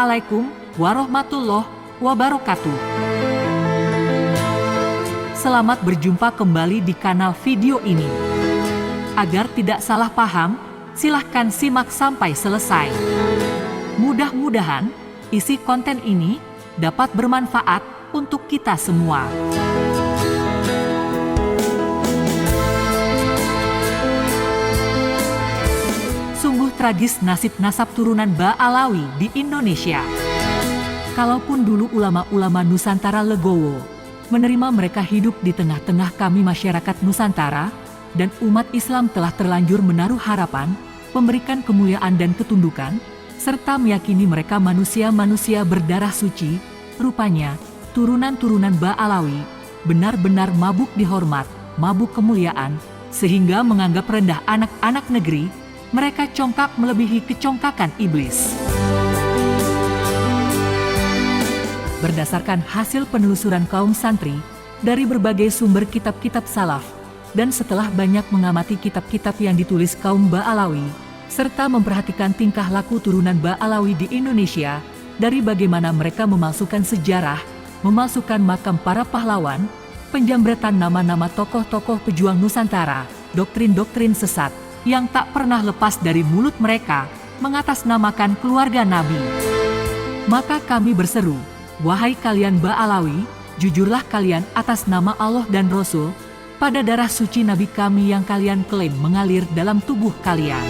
Assalamualaikum warahmatullahi wabarakatuh. Selamat berjumpa kembali di kanal video ini. Agar tidak salah paham, silahkan simak sampai selesai. Mudah-mudahan isi konten ini dapat bermanfaat untuk kita semua. Sungguh tragis nasib nasab turunan Ba'alawi di Indonesia. Kalaupun dulu ulama-ulama Nusantara legowo menerima mereka hidup di tengah-tengah kami masyarakat Nusantara, dan umat Islam telah terlanjur menaruh harapan, memberikan kemuliaan dan ketundukan, serta meyakini mereka manusia-manusia berdarah suci, rupanya turunan-turunan Ba'alawi benar-benar mabuk dihormat, mabuk kemuliaan, sehingga menganggap rendah anak-anak negeri. Mereka congkak melebihi kecongkakan iblis. Berdasarkan hasil penelusuran kaum santri dari berbagai sumber kitab-kitab salaf, dan setelah banyak mengamati kitab-kitab yang ditulis kaum Ba'alawi, serta memperhatikan tingkah laku turunan Ba'alawi di Indonesia, dari bagaimana mereka memalsukan sejarah, memalsukan makam para pahlawan, penjambretan nama-nama tokoh-tokoh pejuang Nusantara, doktrin-doktrin sesat, yang tak pernah lepas dari mulut mereka, mengatasnamakan keluarga Nabi. Maka kami berseru, wahai kalian Ba'alawi, jujurlah kalian atas nama Allah dan Rasul, pada darah suci Nabi kami yang kalian klaim mengalir dalam tubuh kalian.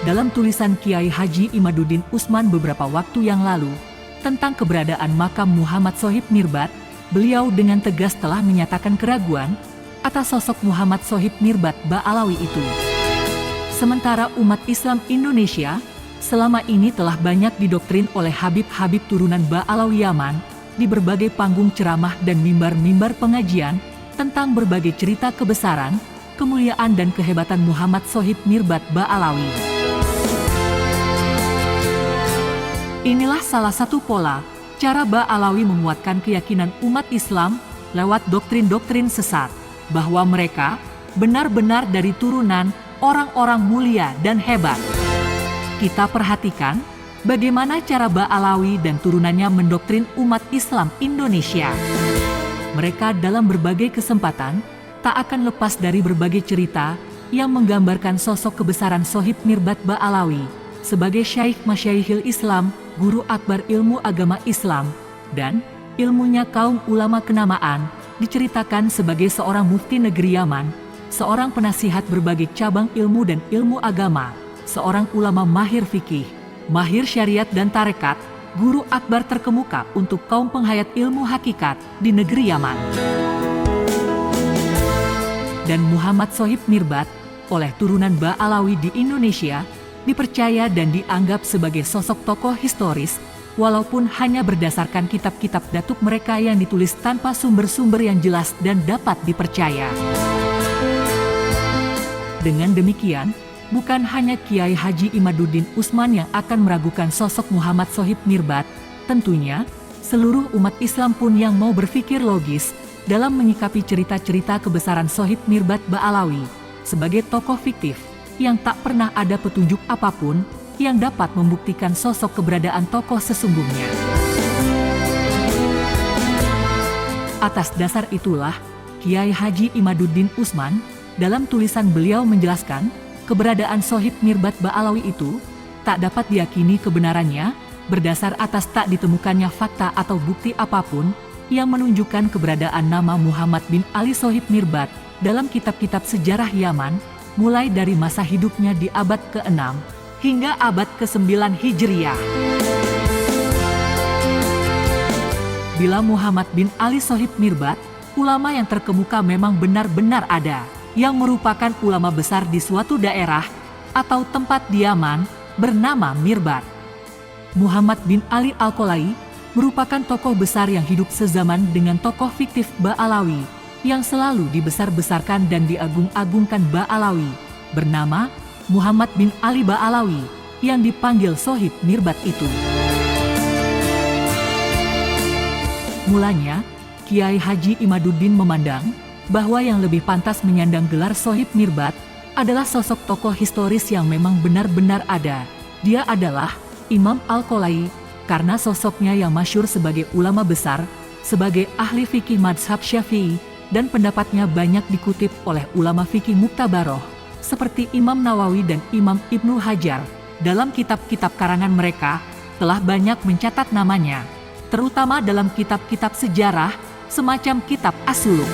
Dalam tulisan Kiai Haji Imaduddin Usman beberapa waktu yang lalu, tentang keberadaan makam Muhammad Sohib Mirbat, beliau dengan tegas telah menyatakan keraguan atas sosok Muhammad Sohib Mirbat Ba'alawi itu. Sementara umat Islam Indonesia selama ini telah banyak didoktrin oleh Habib-Habib turunan Ba'alawi Yaman di berbagai panggung ceramah dan mimbar-mimbar pengajian tentang berbagai cerita kebesaran, kemuliaan dan kehebatan Muhammad Sohib Mirbat Ba'alawi. Inilah salah satu pola cara Ba'alawi menguatkan keyakinan umat Islam lewat doktrin-doktrin sesat, bahwa mereka benar-benar dari turunan orang-orang mulia dan hebat. Kita perhatikan bagaimana cara Ba'alawi dan turunannya mendoktrin umat Islam Indonesia. Mereka dalam berbagai kesempatan tak akan lepas dari berbagai cerita yang menggambarkan sosok kebesaran Sohib Mirbat Ba'alawi sebagai syaikh masyaikhil Islam, guru akbar ilmu agama Islam, dan ilmunya kaum ulama kenamaan diceritakan sebagai seorang mufti negeri Yaman, seorang penasihat berbagai cabang ilmu dan ilmu agama, seorang ulama mahir fikih, mahir syariat dan tarekat, guru akbar terkemuka untuk kaum penghayat ilmu hakikat di negeri Yaman. Dan Muhammad Sohib Mirbat, oleh turunan Ba'alawi di Indonesia, dipercaya dan dianggap sebagai sosok tokoh historis, walaupun hanya berdasarkan kitab-kitab datuk mereka yang ditulis tanpa sumber-sumber yang jelas dan dapat dipercaya. Dengan demikian, bukan hanya Kiai Haji Imaduddin Usman yang akan meragukan sosok Muhammad Sohib Mirbat, tentunya seluruh umat Islam pun yang mau berpikir logis dalam menyikapi cerita-cerita kebesaran Sohib Mirbat Ba'alawi sebagai tokoh fiktif yang tak pernah ada petunjuk apapun yang dapat membuktikan sosok keberadaan tokoh sesungguhnya. Atas dasar itulah, Kiai Haji Imaduddin Usman dalam tulisan beliau menjelaskan keberadaan Sohib Mirbat Ba'alawi itu tak dapat diyakini kebenarannya berdasar atas tak ditemukannya fakta atau bukti apapun yang menunjukkan keberadaan nama Muhammad bin Ali Sohib Mirbat dalam kitab-kitab sejarah Yaman, mulai dari masa hidupnya di abad ke-6 hingga abad ke-9 Hijriyah. Bila Muhammad bin Ali Sohib Mirbat, ulama yang terkemuka memang benar-benar ada, yang merupakan ulama besar di suatu daerah atau tempat di Yaman bernama Mirbat. Muhammad bin Ali Al-Qolai merupakan tokoh besar yang hidup sezaman dengan tokoh fiktif Ba'alawi yang selalu dibesar-besarkan dan diagung-agungkan Ba'alawi, bernama Muhammad bin Ali Ba'alawi, yang dipanggil Sohib Mirbat itu. Mulanya, Kiai Haji Imaduddin memandang bahwa yang lebih pantas menyandang gelar Sohib Mirbat adalah sosok tokoh historis yang memang benar-benar ada Dia adalah Imam Al-Qolai karena sosoknya yang masyhur sebagai ulama besar, sebagai ahli fikih mazhab Syafi'i, dan pendapatnya banyak dikutip oleh ulama fikih muktabaroh seperti Imam Nawawi dan Imam Ibnu Hajar. Dalam kitab-kitab karangan mereka telah banyak mencatat namanya, terutama dalam kitab-kitab sejarah semacam kitab As-Suluk.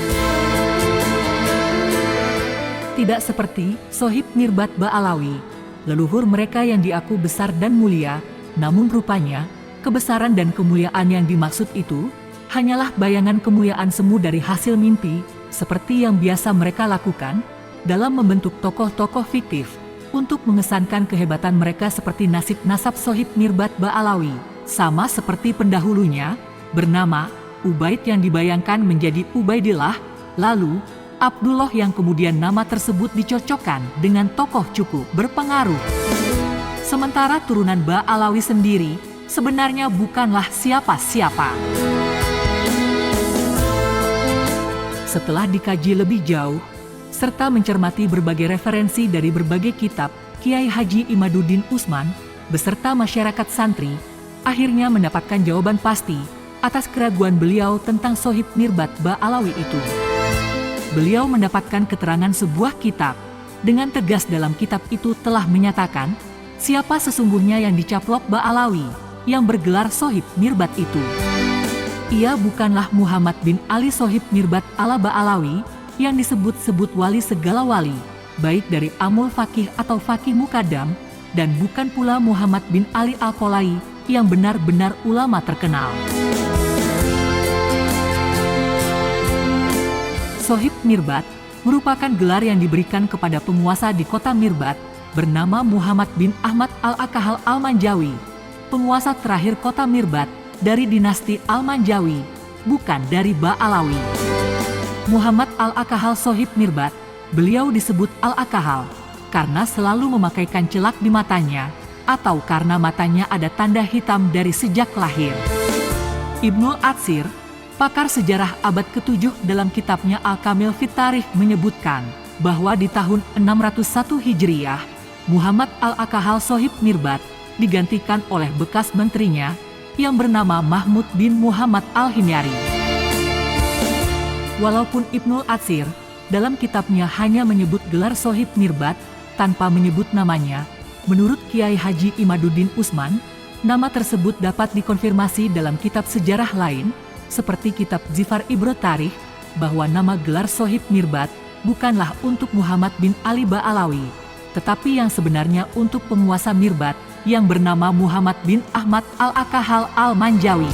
Tidak seperti Sohib Mirbat Ba'alawi, leluhur mereka yang diaku besar dan mulia, namun rupanya kebesaran dan kemuliaan yang dimaksud itu hanyalah bayangan kemuliaan semu dari hasil mimpi, seperti yang biasa mereka lakukan dalam membentuk tokoh-tokoh fiktif untuk mengesankan kehebatan mereka seperti nasab Sohib Mirbat Ba'alawi, sama seperti pendahulunya bernama Ubaid yang dibayangkan menjadi Ubaidillah, lalu Abdullah yang kemudian nama tersebut dicocokkan dengan tokoh cukup berpengaruh. Sementara turunan Ba'alawi sendiri sebenarnya bukanlah siapa-siapa. Setelah dikaji lebih jauh, serta mencermati berbagai referensi dari berbagai kitab, Kiai Haji Imaduddin Usman, beserta masyarakat santri, akhirnya mendapatkan jawaban pasti atas keraguan beliau tentang Sohib Mirbat Ba'alawi itu. Beliau mendapatkan keterangan sebuah kitab, dengan tegas dalam kitab itu telah menyatakan siapa sesungguhnya yang dicaplok Ba'alawi, yang bergelar Sohib Mirbat itu. Ia bukanlah Muhammad bin Ali Sohib Mirbat ala Ba'alawi, yang disebut-sebut wali segala wali, baik dari Amul Fakih atau Fakih Mukadam, dan bukan pula Muhammad bin Ali Al-Qolai, yang benar-benar ulama terkenal. Sohib Mirbat merupakan gelar yang diberikan kepada penguasa di kota Mirbat bernama Muhammad bin Ahmad Al-Akahal Al-Manjawi, penguasa terakhir kota Mirbat dari dinasti Al-Manjawi, bukan dari Ba'alawi. Muhammad Al-Akahal Sohib Mirbat, beliau disebut Al-Akahal karena selalu memakaikan celak di matanya atau karena matanya ada tanda hitam dari sejak lahir. Ibnul Atsir, pakar sejarah abad ke-7 dalam kitabnya Al-Kamil fit Tarikh menyebutkan bahwa di tahun 601 Hijriyah, Muhammad Al-Akahal Sohib Mirbat digantikan oleh bekas menterinya yang bernama Mahmud bin Muhammad Al-Himyari. Walaupun Ibnul Atsir dalam kitabnya hanya menyebut gelar Sohib Mirbat tanpa menyebut namanya, menurut Kiai Haji Imaduddin Usman, nama tersebut dapat dikonfirmasi dalam kitab sejarah lain, seperti kitab Zifar Ibro Tarikh, bahwa nama gelar Sohib Mirbat bukanlah untuk Muhammad bin Ali Ba'alawi, tetapi yang sebenarnya untuk penguasa Mirbat yang bernama Muhammad bin Ahmad Al-Akahal Al-Manjawi.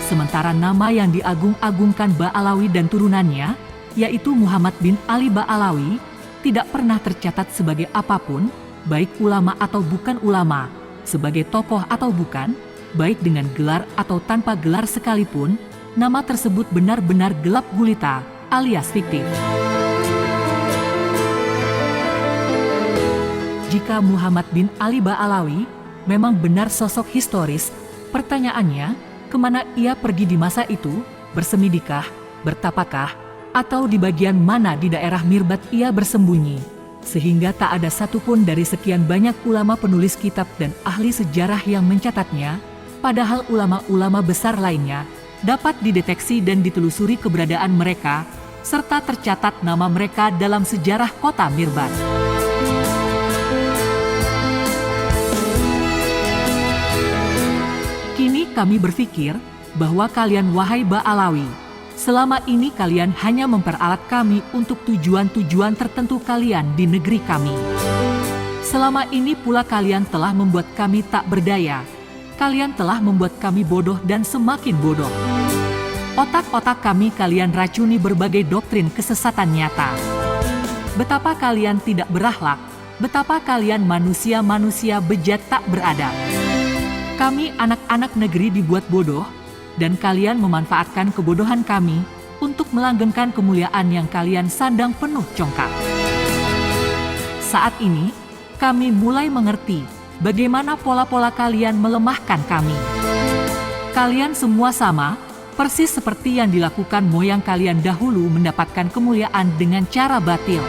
Sementara nama yang diagung-agungkan Ba'alawi dan turunannya, yaitu Muhammad bin Ali Ba'alawi, tidak pernah tercatat sebagai apapun, baik ulama atau bukan ulama, sebagai tokoh atau bukan, baik dengan gelar atau tanpa gelar sekalipun, nama tersebut benar-benar gelap gulita, alias fiktif. Jika Muhammad bin Ali Ba'alawi memang benar sosok historis, pertanyaannya, kemana ia pergi di masa itu, bersemidikah, bertapakah, atau di bagian mana di daerah Mirbat ia bersembunyi, sehingga tak ada satupun dari sekian banyak ulama penulis kitab dan ahli sejarah yang mencatatnya, padahal ulama-ulama besar lainnya dapat dideteksi dan ditelusuri keberadaan mereka, serta tercatat nama mereka dalam sejarah kota Mirbat. Kini kami berpikir bahwa kalian wahai Ba'alawi, selama ini kalian hanya memperalat kami untuk tujuan-tujuan tertentu kalian di negeri kami. Selama ini pula kalian telah membuat kami tak berdaya. Kalian telah membuat kami bodoh dan semakin bodoh. Otak-otak kami kalian racuni berbagai doktrin kesesatan nyata. Betapa kalian tidak berakhlak, betapa kalian manusia-manusia bejat tak beradab. Kami anak-anak negeri dibuat bodoh, dan kalian memanfaatkan kebodohan kami untuk melanggengkan kemuliaan yang kalian sandang penuh congkak. Saat ini, kami mulai mengerti bagaimana pola-pola kalian melemahkan kami. Kalian semua sama, persis seperti yang dilakukan moyang kalian dahulu mendapatkan kemuliaan dengan cara batil.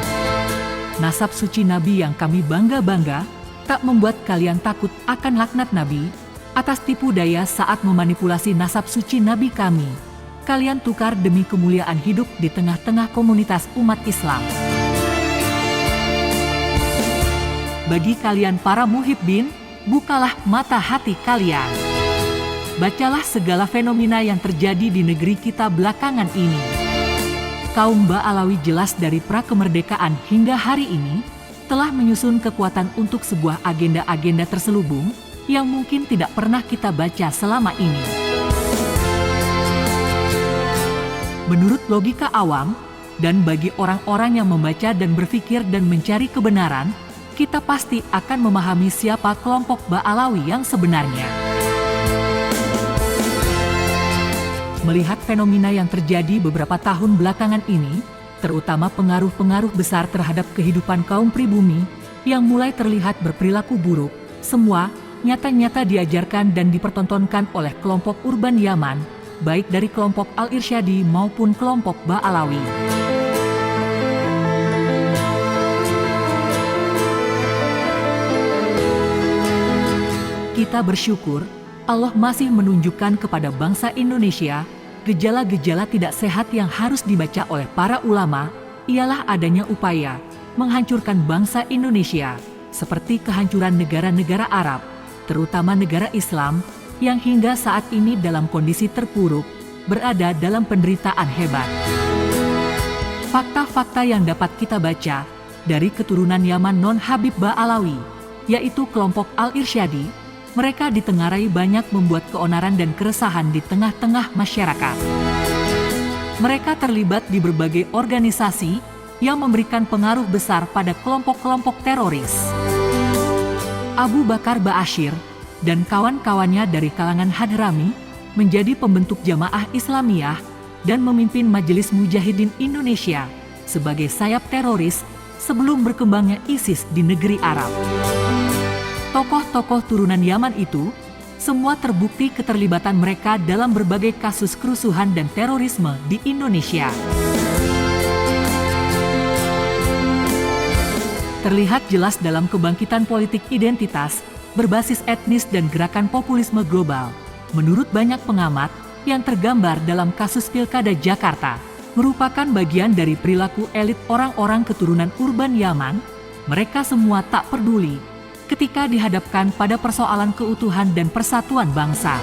Nasab suci Nabi yang kami bangga-bangga, tak membuat kalian takut akan laknat Nabi atas tipu daya saat memanipulasi nasab suci Nabi kami. Kalian tukar demi kemuliaan hidup di tengah-tengah komunitas umat Islam. Bagi kalian para muhibbin, bukalah mata hati kalian. Bacalah segala fenomena yang terjadi di negeri kita belakangan ini. Kaum Ba'alawi jelas dari pra-kemerdekaan hingga hari ini telah menyusun kekuatan untuk sebuah agenda-agenda terselubung yang mungkin tidak pernah kita baca selama ini. Menurut logika awam, dan bagi orang-orang yang membaca dan berpikir dan mencari kebenaran, kita pasti akan memahami siapa kelompok Ba'alawi yang sebenarnya. Melihat fenomena yang terjadi beberapa tahun belakangan ini, terutama pengaruh-pengaruh besar terhadap kehidupan kaum pribumi yang mulai terlihat berperilaku buruk, semua nyata-nyata diajarkan dan dipertontonkan oleh kelompok urban Yaman, baik dari kelompok Al-Irsyadi maupun kelompok Ba'alawi. Kita bersyukur Allah masih menunjukkan kepada bangsa Indonesia gejala-gejala tidak sehat yang harus dibaca oleh para ulama, ialah adanya upaya menghancurkan bangsa Indonesia, seperti kehancuran negara-negara Arab, terutama negara Islam, yang hingga saat ini dalam kondisi terpuruk, berada dalam penderitaan hebat. Fakta-fakta yang dapat kita baca dari keturunan Yaman non-Habib Ba'alawi, yaitu kelompok Al-Irsyadi, mereka ditengarai banyak membuat keonaran dan keresahan di tengah-tengah masyarakat. Mereka terlibat di berbagai organisasi yang memberikan pengaruh besar pada kelompok-kelompok teroris. Abu Bakar Ba'asyir dan kawan-kawannya dari kalangan Hadrami menjadi pembentuk Jamaah Islamiyah dan memimpin Majelis Mujahidin Indonesia sebagai sayap teroris sebelum berkembangnya ISIS di negeri Arab. Tokoh-tokoh turunan Yaman itu semua terbukti keterlibatan mereka dalam berbagai kasus kerusuhan dan terorisme di Indonesia. Terlihat jelas dalam kebangkitan politik identitas berbasis etnis dan gerakan populisme global. Menurut banyak pengamat, yang tergambar dalam kasus Pilkada Jakarta merupakan bagian dari perilaku elit orang-orang keturunan urban Yaman. Mereka semua tak peduli ketika dihadapkan pada persoalan keutuhan dan persatuan bangsa.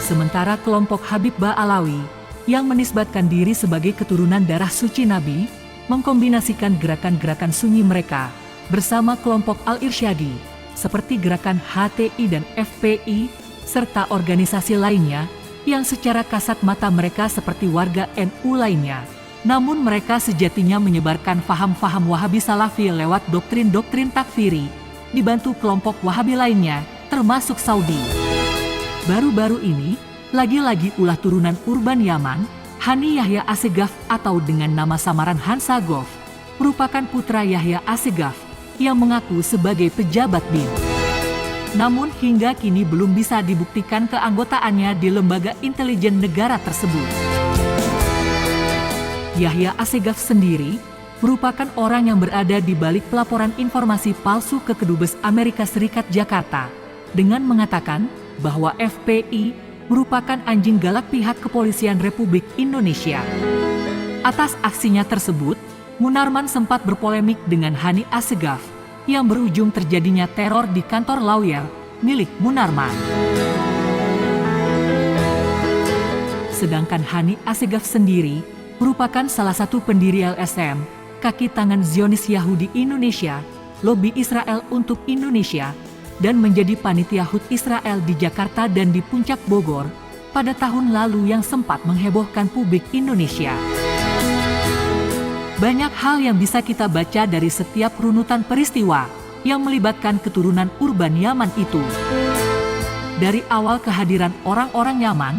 Sementara kelompok Habib Ba'alawi yang menisbatkan diri sebagai keturunan darah suci Nabi mengkombinasikan gerakan-gerakan sunyi mereka bersama kelompok Al-Irsyadi seperti gerakan HTI dan FPI serta organisasi lainnya yang secara kasat mata mereka seperti warga NU lainnya. Namun mereka sejatinya menyebarkan faham-faham Wahabi Salafi lewat doktrin-doktrin takfiri, dibantu kelompok Wahabi lainnya, termasuk Saudi. Baru-baru ini, lagi-lagi ulah turunan urban Yaman, Hani Yahya Assegaf atau dengan nama samaran Hansa Gov, merupakan putra Yahya Assegaf yang mengaku sebagai pejabat BIN. Namun hingga kini belum bisa dibuktikan keanggotaannya di lembaga intelijen negara tersebut. Yahya Assegaf sendiri merupakan orang yang berada di balik pelaporan informasi palsu ke Kedubes Amerika Serikat Jakarta dengan mengatakan bahwa FPI merupakan anjing galak pihak Kepolisian Republik Indonesia. Atas aksinya tersebut, Munarman sempat berpolemik dengan Hani Assegaf yang berujung terjadinya teror di kantor lawyer milik Munarman. Sedangkan Hani Assegaf sendiri merupakan salah satu pendiri LSM, kaki tangan Zionis Yahudi Indonesia, lobi Israel untuk Indonesia, dan menjadi panitia HUT Israel di Jakarta dan di Puncak Bogor pada tahun lalu yang sempat menghebohkan publik Indonesia. Banyak hal yang bisa kita baca dari setiap runutan peristiwa yang melibatkan keturunan urban Yaman itu. Dari awal kehadiran orang-orang Yaman,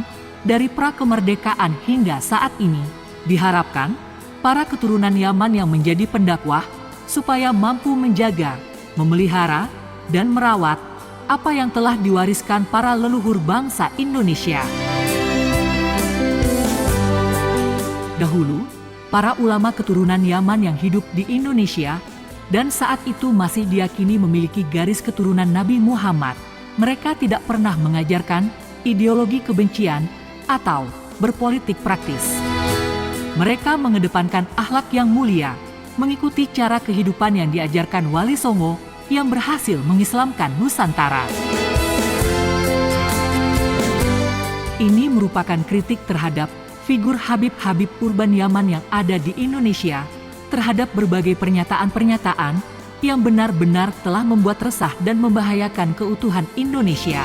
dari pra-kemerdekaan hingga saat ini, diharapkan para keturunan Yaman yang menjadi pendakwah supaya mampu menjaga, memelihara, dan merawat apa yang telah diwariskan para leluhur bangsa Indonesia. Dahulu, para ulama keturunan Yaman yang hidup di Indonesia dan saat itu masih diyakini memiliki garis keturunan Nabi Muhammad. Mereka tidak pernah mengajarkan ideologi kebencian atau berpolitik praktis. Mereka mengedepankan akhlak yang mulia, mengikuti cara kehidupan yang diajarkan Wali Songo yang berhasil mengislamkan Nusantara. Ini merupakan kritik terhadap figur Habib Urban Yaman yang ada di Indonesia, terhadap berbagai pernyataan-pernyataan yang benar-benar telah membuat resah dan membahayakan keutuhan Indonesia.